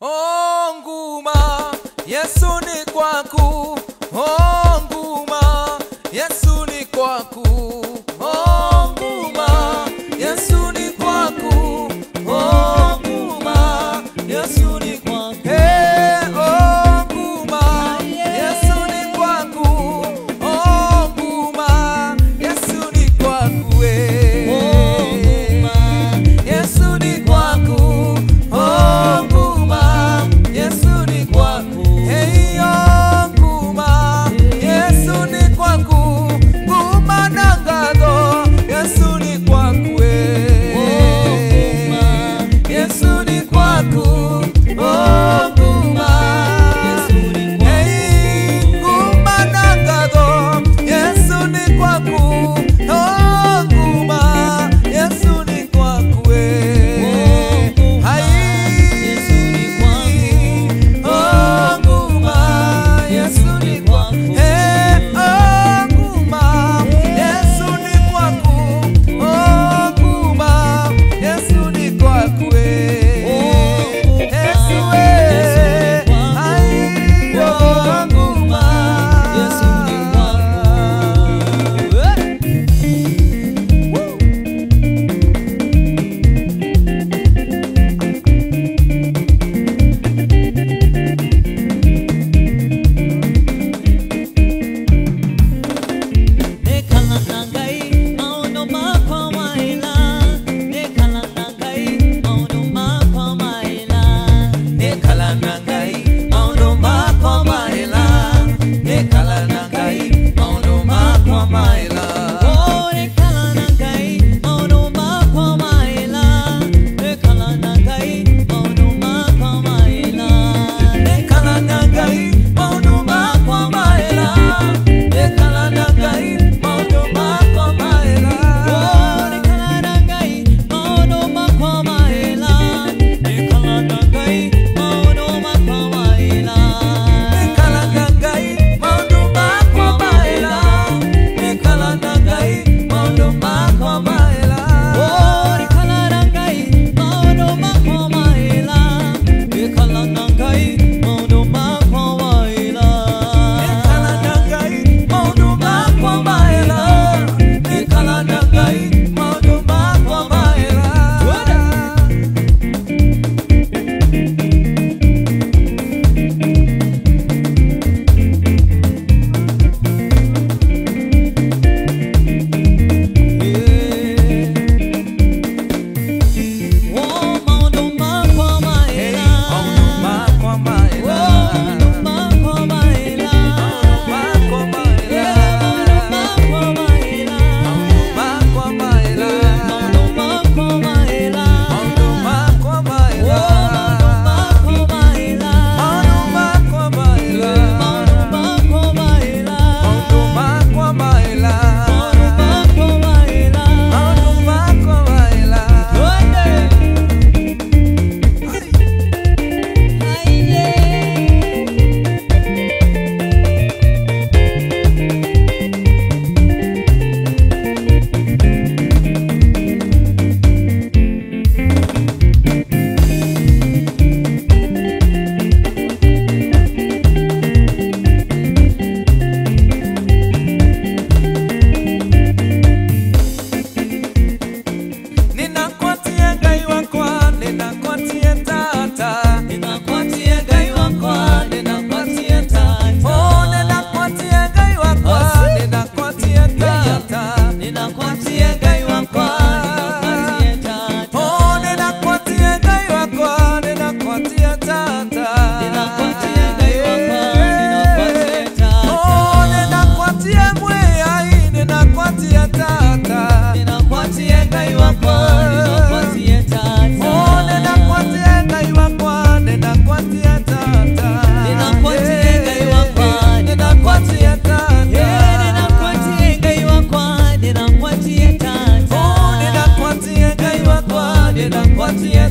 Oh nguma, Yesu ni kwaku. Oh nguma, Yesu ni kwaku. Oh nguma, Yesu ni kwaku. Oh nguma, Yesu ni kwaku. Hey, oh nguma, Yesu ni kwaku. Oh nguma, Yesu ni kwaku. Oh nguma, Yesu ni kwaku. Oh nguma, Yesu ni kwaku. Hey, oh nguma, Yesu ni kwaku. Nguma nangado, Yesu ni kwaku. Oh nguma, Yesu ni kwaku. Oh nguma, Yesu ni kwaku. Hey, nguma nangado, Yesu ni kwaku. Oh nguma, Yesu ni kwaku. Ninakuatia